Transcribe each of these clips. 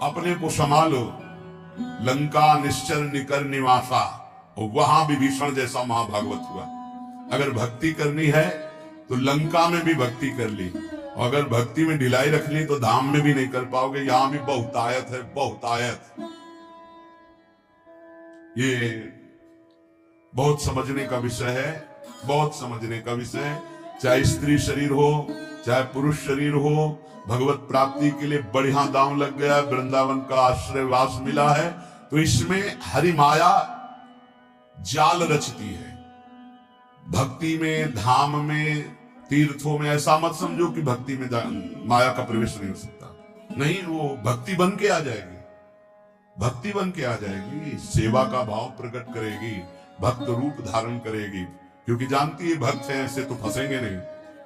अपने को संभालो। लंका निश्चर निकर निवासा, और वहां भी भीषण जैसा महाभागवत हुआ। अगर भक्ति करनी है तो लंका में भी भक्ति कर ली, और अगर भक्ति में ढिलाई रख ली तो धाम में भी नहीं कर पाओगे। यहां भी बहुतायत है, बहुतायत। ये बहुत समझने का विषय है, बहुत समझने का विषय है। चाहे स्त्री शरीर हो, चाहे पुरुष शरीर हो, भगवत प्राप्ति के लिए बढ़िया दांव लग गया, वृंदावन का आश्रयवास मिला है, तो इसमें हरि माया जाल रचती है। भक्ति में, धाम में, तीर्थों में ऐसा मत समझो कि भक्ति में माया का प्रवेश नहीं हो सकता। नहीं, वो भक्ति बन के आ जाएगी, भक्ति बन के आ जाएगी, सेवा का भाव प्रकट करेगी, भक्त रूप धारण करेगी, क्योंकि जानती है भक्त है, ऐसे तो फंसेंगे नहीं।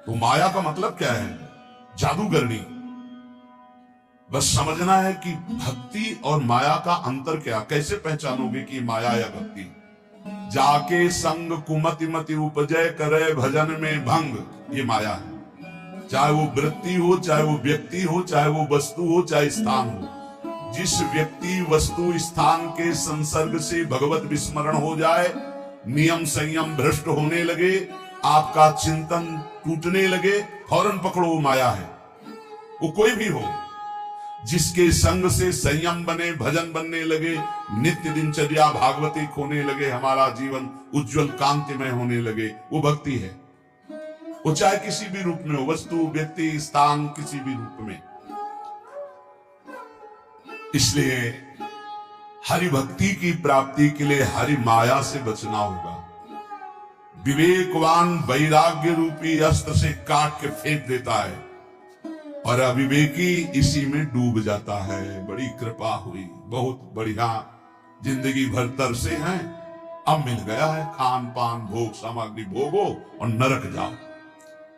तो माया का मतलब क्या है? जादूगरनी। बस समझना है कि भक्ति और माया का अंतर क्या, कैसे पहचानोगे कि माया या भक्ति? जाके संग कुमति मति उपजय करे भजन में भंग, ये माया है। चाहे वो वृत्ति हो, चाहे वो व्यक्ति हो, चाहे वो वस्तु हो, चाहे स्थान हो। जिस व्यक्ति, वस्तु, स्थान के संसर्ग से भगवत विस्मरण हो जाए, नियम संयम भ्रष्ट होने लगे, आपका चिंतन टूटने लगे, फौरन पकड़ो वो माया है। वो कोई भी हो, जिसके संग से संयम बने, भजन बनने लगे, नित्य दिनचर्या भागवतिक होने लगे, हमारा जीवन उज्जवल कांतिमय होने लगे, वो भक्ति है। वो चाहे किसी भी रूप में हो, वस्तु, व्यक्ति, स्थान, किसी भी रूप में। इसलिए हरि भक्ति की प्राप्ति के लिए हरि माया से बचना होगा। विवेकवान वैराग्य रूपी अस्त्र से काट के फेंक देता है, और अविवेकी इसी में डूब जाता है। बड़ी कृपा हुई, बहुत बढ़िया, जिंदगी भर तरसे हैं, अब मिल गया है खान पान, भोग सामग्री, भोगो और नरक जाओ।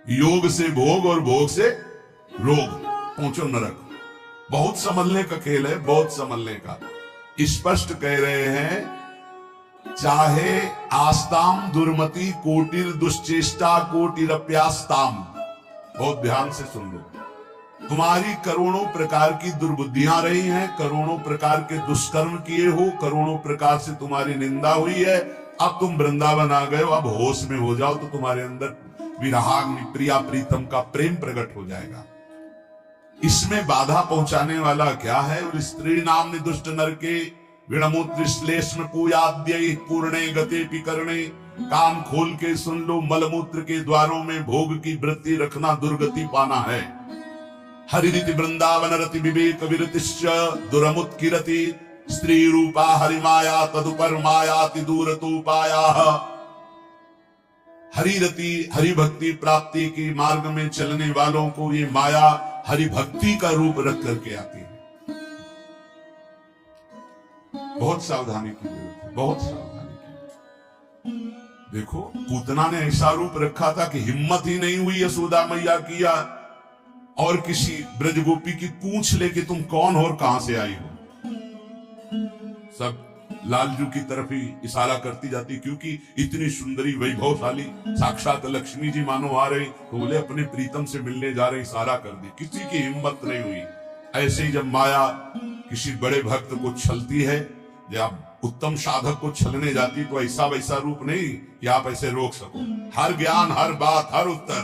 योग से भोग और भोग से रोग, पहुंचो नरक। बहुत समझने का खेल है, बहुत समझने का। स्पष्ट कह रहे हैं, चाहे आस्ताम दुर्मति कोटिर दुश्चेष्टा कोटिरप्यास्ताम। बहुत ध्यान से सुन लो। तुम्हारी करोड़ों प्रकार की दुर्बुद्धियां रही हैं, करोड़ों प्रकार के दुष्कर्म किए हो, करोड़ों प्रकार से तुम्हारी निंदा हुई है। अब तुम वृंदावन आ गए हो, अब होश में हो जाओ, तो तुम्हारे अंदर विरहाग्नि, प्रिया प्रीतम का प्रेम प्रकट हो जाएगा। इसमें बाधा पहुंचाने वाला क्या है? और स्त्री नाम दुष्ट नर के विणमूत्र श्लेष्म पूयाद्य पूर्णे गते पिकरणे। कान खोल के सुन लो, मलमूत्र के द्वारों में भोग की वृत्ति रखना दुर्गति पाना है। हरिति वृंदावन रति विवेक विरतिश्च दुरमुत्किरति। स्त्री रूपा हरिमाया तदुपर मायाति दूरतोपाया। हरिरति, हरि भक्ति प्राप्ति की मार्ग में चलने वालों को ये माया हरि भक्ति का रूप रख करके आती है। बहुत सावधानी की जरूरत है, बहुत सावधानी की। देखो, पूतना ने ऐसा रूप रखा था कि हिम्मत ही नहीं हुई यशोदा मैया किया और किसी ब्रजगोपी की पूछ ले कि तुम कौन हो और कहां से आई हो। सब लालजू की तरफ ही इशारा करती जाती, क्योंकि इतनी सुंदरी वैभवशाली साक्षात लक्ष्मी जी मानो आ रही, तो बोले अपने प्रीतम से मिलने जा रहे, इशारा कर दी। किसी की हिम्मत नहीं हुई। ऐसे ही जब माया किसी बड़े भक्त को छलती है, जब उत्तम साधक को छलने जाती, तो ऐसा वैसा रूप नहीं कि आप ऐसे रोक सको। हर ज्ञान, हर बात, हर उत्तर।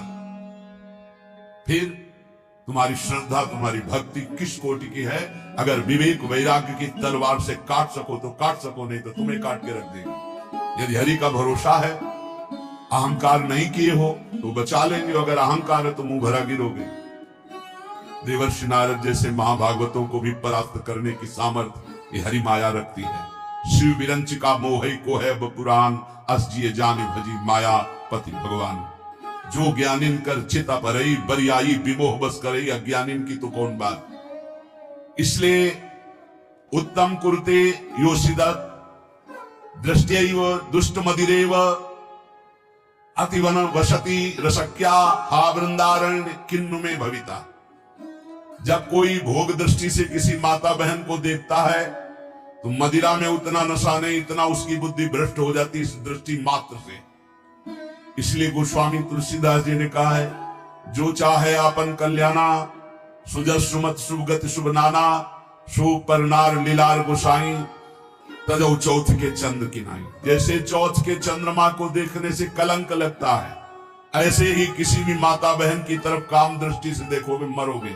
फिर तुम्हारी श्रद्धा, तुम्हारी भक्ति किस कोटि की है? अगर विवेक वैराग्य की तलवार से काट सको तो काट सको, नहीं तो तुम्हें काट के रख देगी। यदि हरि का भरोसा है, अहंकार नहीं किए हो तो बचा लेंगे, अगर अहंकार है तो मुंह भरा गिरोगे। देवर्षि नारद जैसे महाभागवतों को भी परास्त करने की सामर्थ्य ये हरि माया रखती है। शिव विरंच का मोह को है पुराण, अस जिए जाने भजी माया पति भगवान। जो ज्ञानिन कर चिता परई, बरियाई विमोह बस करई, अज्ञानिन की तो कौन बात। इसलिए उत्तम कुरुते योषिदत् दृष्टैव दुष्ट मदिरेव अतिवन वसति रसक्या हा वृंदारण्य किन्नु में भविता। जब कोई भोग दृष्टि से किसी माता बहन को देखता है तो मदिरा में उतना नशा नहीं, इतना उसकी बुद्धि भ्रष्ट हो जाती इस दृष्टि मात्र से। इसलिए गोस्वामी तुलसीदास जी ने कहा है, जो चाहे आपन कल्याणा, सुजस सुमत शुभ गति शुभ नाना, शो परनार लीलार गोसाई तजो चौथ के चंद्र की नाई। जैसे चौथ के चंद्रमा को देखने से कलंक लगता है, ऐसे ही किसी भी माता बहन की तरफ काम दृष्टि से देखोगे मरोगे,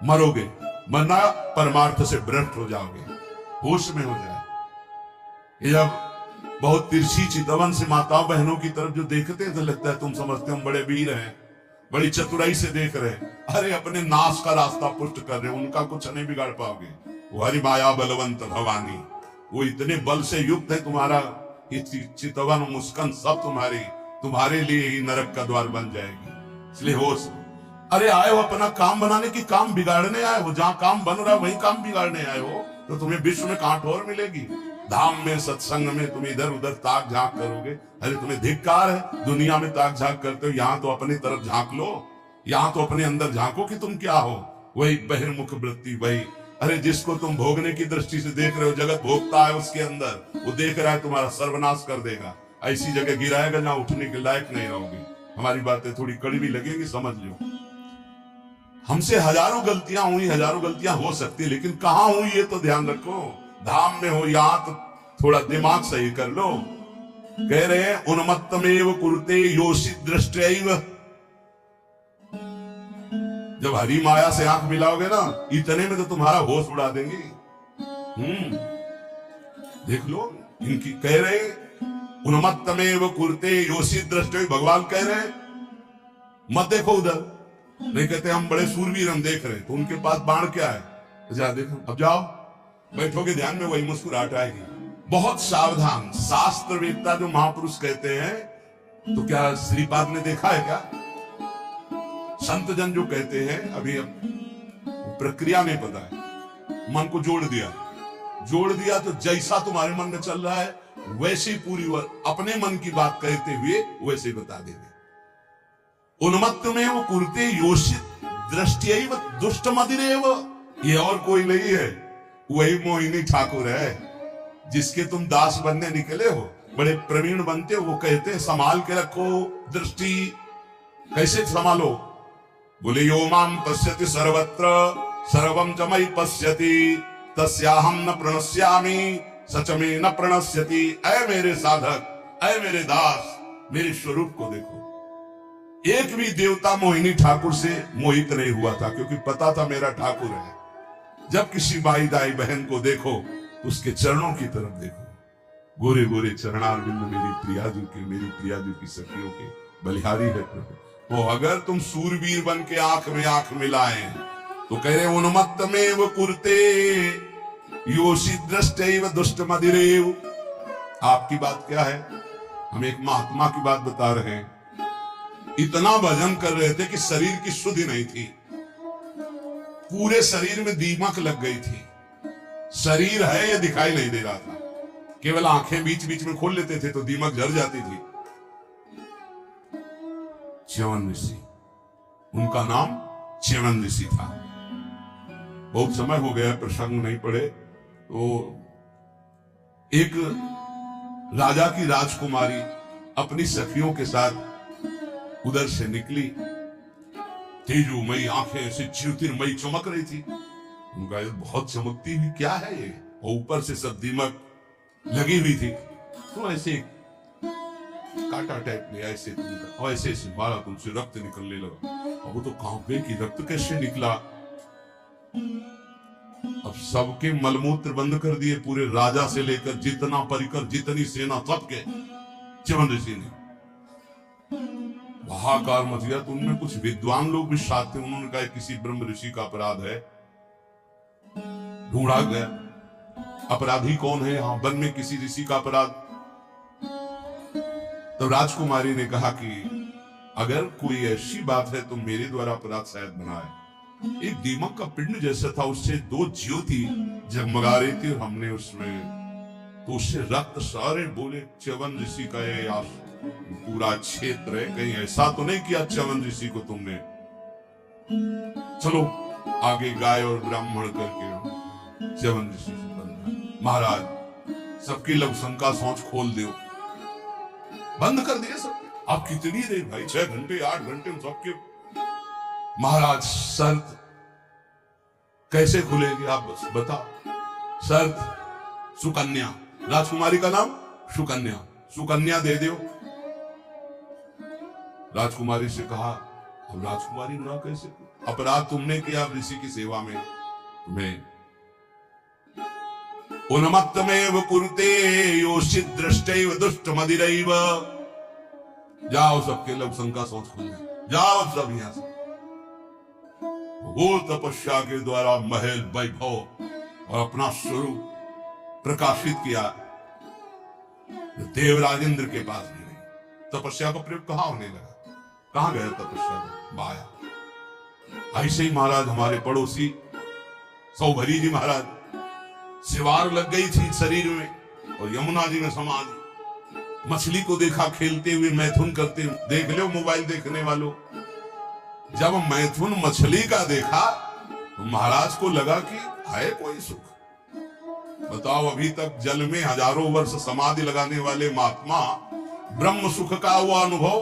मरोगे, मरना परमार्थ से भ्रष्ट हो जाओगे, होश में हो जाए। ये जब बहुत तिरछी चितवन से माताओं बहनों की तरफ जो देखते हैं तो लगता है तुम समझते हो हम बड़े वीर हैं, बड़ी चतुराई से देख रहे हैं। अरे अपने नाश का रास्ता पुष्ट कर रहे हो, उनका कुछ नहीं बिगाड़ पाओगे। वो हरि माया बलवंत भवानी, वो इतने बल से युक्त है, तुम्हारा चितवन मुस्कान सब तुम्हारे लिए ही नरक का द्वार बन जाएगी। इसलिए होश। अरे आए हो अपना काम बनाने की, काम बिगाड़ने आए हो? जहां काम बन रहा है वही काम बिगाड़ने आए हो तो तुम्हें विश्व में कहां ठोर मिलेगी? धाम में सत्संग में तुम इधर उधर ताक झांक करोगे। अरे तुम्हें धिक्कार है, दुनिया में ताक झांक करते हो, यहां तो अपनी तरफ झांक लो, यहां तो अपने अंदर झांको कि तुम क्या हो। वही बहिर्मुख वृत्ति, वही अरे जिसको तुम भोगने की दृष्टि से देख रहे हो, जगत भोगता है उसके अंदर, वो देख रहा है तुम्हारा सर्वनाश कर देगा, ऐसी जगह गिराएगा जहां उठने के लायक नहीं रहोगे। हमारी बातें थोड़ी कड़वी लगेंगी, समझ लो। हमसे हजारों गलतियां हुई, हजारों गलतियां हो सकती, लेकिन कहां हुई ये तो ध्यान रखो। धाम में हो, यहां तो थोड़ा दिमाग सही कर लो। कह रहे हैं उन्मत्तमेव कुरुते योषित दृष्टैव। जब हरी माया से आंख मिलाओगे ना, इतने में तो तुम्हारा होश उड़ा देंगे। देख लो, इनकी कह रहे उन्मत्तमेव कुरुते योषित दृष्टैव। भगवान कह रहे मत देखो उधर, नहीं कहते हम बड़े सूरवीर हम देख रहे, तो उनके पास बाण क्या है? जा देखो, अब जाओ बैठोगे ध्यान में, वही मुस्कुराहट आएगी। बहुत सावधान। शास्त्रवेत्ता जो महापुरुष कहते हैं, तो क्या श्रीपाद ने देखा है क्या? संत जन जो कहते हैं, अभी प्रक्रिया नहीं पता है, मन को जोड़ दिया तो जैसा तुम्हारे मन में चल रहा है वैसे पूरी अपने मन की बात कहते हुए वैसे बता देंगे। उन्मत्त में वो कुरते योषित दृष्टियैव दुष्ट मदिरेव। ये और कोई नहीं है, वही मोहिनी ठाकुर है जिसके तुम दास बनने निकले हो, बड़े प्रवीण बनते हो। वो कहते हैं संभाल के रखो दृष्टि। कैसे संभालो? बोले यो माम पश्यति सर्वत्र सर्वम च मयि पश्यति तस्याहम न प्रणश्यामि सच में न प्रणश्यति। ऐ मेरे साधक, ऐ मेरे दास, मेरे स्वरूप को देखो। एक भी देवता मोहिनी ठाकुर से मोहित नहीं हुआ था, क्योंकि पता था मेरा ठाकुर है। जब किसी माई दाई बहन को देखो, उसके चरणों की तरफ देखो। गोरे गोरे चरणारविंद मेरी प्रियाजू के, मेरी प्रियाजू की सखियों के बलिहारी है प्रभु। वो अगर तुम सूरवीर बन के आंख में आंख मिलाए तो कह रहे उन्मत्त में वो कुरते योषित दृष्टैव दुष्ट मदिरेव। आपकी बात क्या है? हम एक महात्मा की बात बता रहे हैं। इतना भजन कर रहे थे कि शरीर की शुद्धि नहीं थी, पूरे शरीर में दीमक लग गई थी। शरीर है ये दिखाई नहीं दे रहा था, केवल आंखें बीच बीच में खोल लेते थे तो दीमक झड़ जाती थी। च्यवन ऋषि, उनका नाम च्यवन ऋषि था। बहुत समय हो गया, प्रसंग नहीं पड़े। तो एक राजा की राजकुमारी अपनी सखियों के साथ उधर से निकली। तेजोमयी आंखें ऐसे ज्योतिर्मयी चमक रही थी। उनका ये बहुत चमकती हुई क्या है ये, और ऊपर से सब दीमक लगी हुई थी। तो ऐसे काटा टाइप में ऐसे और ऐसे ऐसे मारा, तुमसे रक्त निकलने लगा। अब वो तो कांपे कि रक्त कैसे निकला। अब सबके मलमूत्र बंद कर दिए, पूरे राजा से लेकर जितना परिकर, जितनी सेना, सबके। च्यवन ऋषि ने हाहाकार मच गया। तो उनमें कुछ विद्वान लोग भी साथ थे। उन्होंने कहा किसी ब्रह्म ऋषि का अपराध है। ढूंढा गया अपराधी कौन है, हाँ वन में किसी ऋषि का अपराध। तो राजकुमारी ने कहा कि अगर कोई ऐसी बात है तो मेरे द्वारा अपराध शायद बना है। एक दीमक का पिंड जैसा था, उससे दो ज्योति जगमगा रही थी, हमने उसमें तो उससे रक्त सारे। बोले च्यवन ऋषि का ये पूरा क्षेत्र है, कहीं ऐसा तो नहीं किया च्यवन ऋषि को तुमने? चलो आगे गाय और ब्राह्मण करके च्यवन ऋषि से बंद। महाराज सबकी लघु शंका सोच खोल दो, बंद कर दिए सब। आप कितनी देर भाई, 6 घंटे 8 घंटे सबके। महाराज शर्त कैसे खुलेगी आप बस बताओ। शर्त सुकन्या, राजकुमारी का नाम सुकन्या, सुकन्या दे दो। राजकुमारी से कहा, अब राजकुमारी ना कैसे, अपराध तुमने किया ऋषि की सेवा में, तुम्हें उन्मत्तमेव कुरुते योषित दृष्टैव दुष्ट मदिरैव। जाओ सबके लब शंका सोच खुल जाए, जाओ सब यहां से। वो तपस्या के द्वारा महल वैभव और अपना स्वरूप प्रकाशित किया, देवराज इंद्र के पास भी नहीं। तपस्या का प्रयोग कहां होने लगा, कहां गया तपस्या का माया। ऐसे ही महाराज हमारे पड़ोसी सौभरी जी महाराज, सिवार लग गई थी शरीर में और यमुना जी में समाधि। मछली को देखा खेलते हुए, मैथुन करते हुए, देख लो मोबाइल देखने वालों। जब मैथुन मछली का देखा तो महाराज को लगा कि है कोई सुख। बताओ, अभी तक जल में हजारों वर्ष समाधि लगाने वाले महात्मा ब्रह्म सुख का हुआ अनुभव,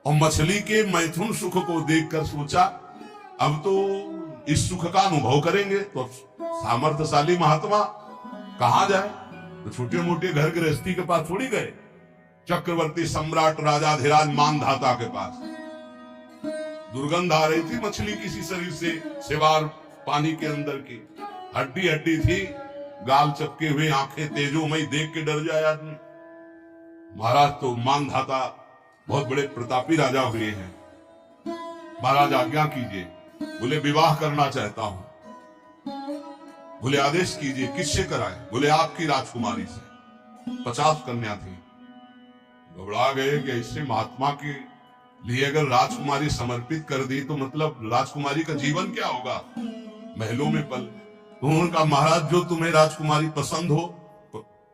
और मछली के मैथुन सुख को देखकर सोचा अब तो इस सुख का अनुभव करेंगे। तो सामर्थ्यशाली महात्मा कहां जाए, तो छोटे मोटे घर गृहस्थी के पास थोड़ी गए, चक्रवर्ती सम्राट राजाधिराज मानधाता के पास। दुर्गंध आ रही थी मछली किसी शरीर से, सिवार पानी के अंदर की, हड्डी हड्डी थी, गाल चपके हुए, आंखें तेजोमयी, देख के डर जाए आदमी। महाराज तो मानधाता बहुत बड़े प्रतापी राजा हुए हैं। महाराज आज्ञा कीजिए। बोले विवाह करना चाहता हूं। बोले आदेश कीजिए, किससे कराए? बोले आपकी राजकुमारी से। 50 कन्या थी। घबरा गए कि इससे महात्मा के लिए अगर राजकुमारी समर्पित कर दी तो मतलब राजकुमारी का जीवन क्या होगा, महलों में पल। तो उन्होंने कहा महाराज जो तुम्हें राजकुमारी पसंद हो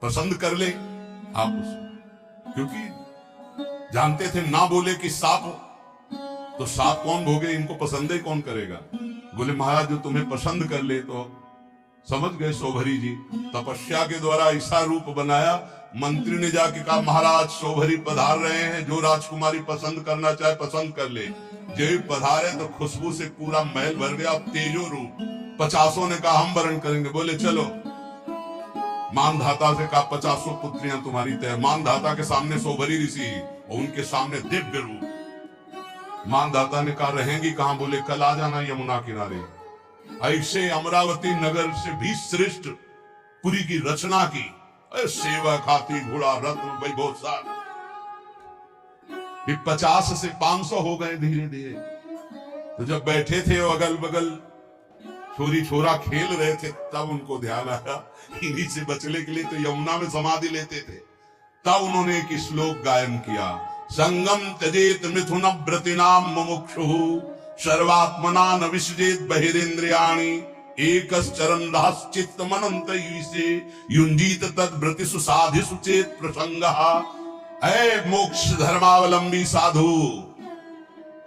पसंद कर ले आप उसको, क्योंकि जानते थे ना बोले कि सांप हो तो सांप कौन भोगे, इनको पसंद ही कौन करेगा। बोले महाराज जो तुम्हें पसंद कर ले। तो समझ गए सौभरी जी, तपस्या के द्वारा ऐसा रूप बनाया। मंत्री ने जाके कहा महाराज सौभरी पधार रहे हैं, जो राजकुमारी पसंद करना चाहे पसंद कर ले। जब पधारे तो खुशबू से पूरा महल भर गया, तेजो रूप। 50 ने कहा हम वरण करेंगे। बोले चलो। मानधाता से कहा 50 पुत्रियां तुम्हारी तय। मानधाता के सामने सौभरी ऋषि और उनके सामने दिव्य रूप। मानधाता ने कहा रहेंगी कहां? बोले कल आ जाना यमुना किनारे। ऐसे अमरावती नगर से भी श्रेष्ठ पुरी की रचना की। सेवा खाती घोड़ा रत्न वैभव सार। 50 से 500 हो गए धीरे धीरे। तो जब बैठे थे अगल बगल छोरी छोरा खेल रहे थे, तब उनको ध्यान आया इन्हीं से बचने के लिए तो यमुना में समाधि लेते थे। तब उन्होंने एक श्लोक गायन किया, संगम त्यजेत मिथुन व्रतिनाम मुमुक्षुः सर्वात्मना न विसृजेत बहिरेन्द्रियाणि एकश्चरन् चित्तमनन्तैसे युञ्जीत तद्व्रतिषु साधिषु चेत प्रसंगः। ऐ मोक्ष धर्मावलंबी साधु,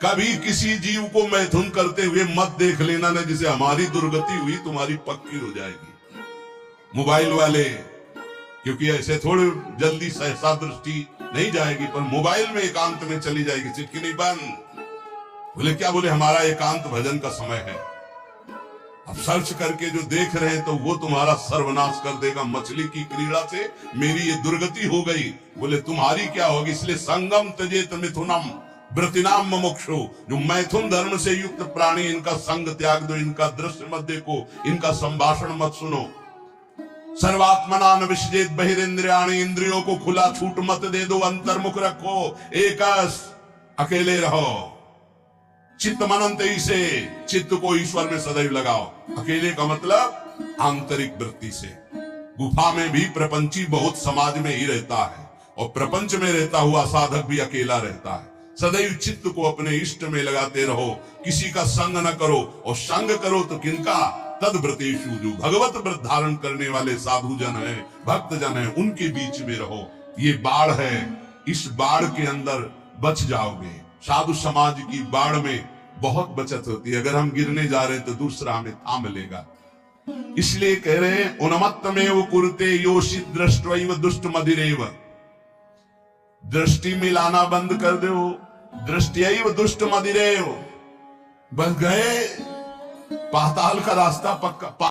कभी किसी जीव को मैथुन करते हुए मत देख लेना न, जिसे हमारी दुर्गति हुई तुम्हारी पक्की हो जाएगी। मोबाइल वाले, क्योंकि ऐसे थोड़ी जल्दी सहसा दृष्टि नहीं जाएगी, पर मोबाइल में एकांत में चली जाएगी, चिटकी नहीं बंद। बोले क्या? बोले हमारा एकांत भजन का समय है। अब सर्च करके जो देख रहे हैं तो वो तुम्हारा सर्वनाश कर देगा। मछली की क्रीड़ा से मेरी ये दुर्गति हो गई। बोले तुम्हारी क्या होगी? इसलिए संगम त्यजेत मिथुनम व्रतिनाम मुमुक्षु। जो मैथुन धर्म से युक्त प्राणी, इनका संग त्याग दो, इनका दृश्य मत देखो, इनका संभाषण मत सुनो। सर्वात्मना न विसृजेत बहिरेन्द्रियाणि, इंद्रियों को खुला छूट मत दे दो, अंतर्मुख रखो, एकस अकेले रहो। चित्त मनंत से, चित्त को ईश्वर में सदैव लगाओ। अकेले का मतलब आंतरिक वृत्ति से। गुफा में भी प्रपंची बहुत समाज में ही रहता है, और प्रपंच में रहता हुआ साधक भी अकेला रहता है। सदैव चित्त को अपने इष्ट में लगाते रहो, किसी का संग न करो, और संग करो तो किनका? तद्व्रतेषु, जो भगवत व्रत धारण करने वाले साधु जन है, भक्त जन है, उनके बीच में रहो। ये बाढ़ है, इस बाढ़ के अंदर बच जाओगे। साधु समाज की बाढ़ में बहुत बचत होती है। अगर हम गिरने जा रहे हैं तो दूसरा हमें थाम लेगा। इसलिए कह रहे हैं उन्मत्तमेव कुरुते योषित दृष्ट्वैव दुष्ट मदिरेव। दृष्टि मिलाना बंद कर दो। दृष्टियैव दुष्ट मदिरेव। बस गए पाताल का रास्ता पक्का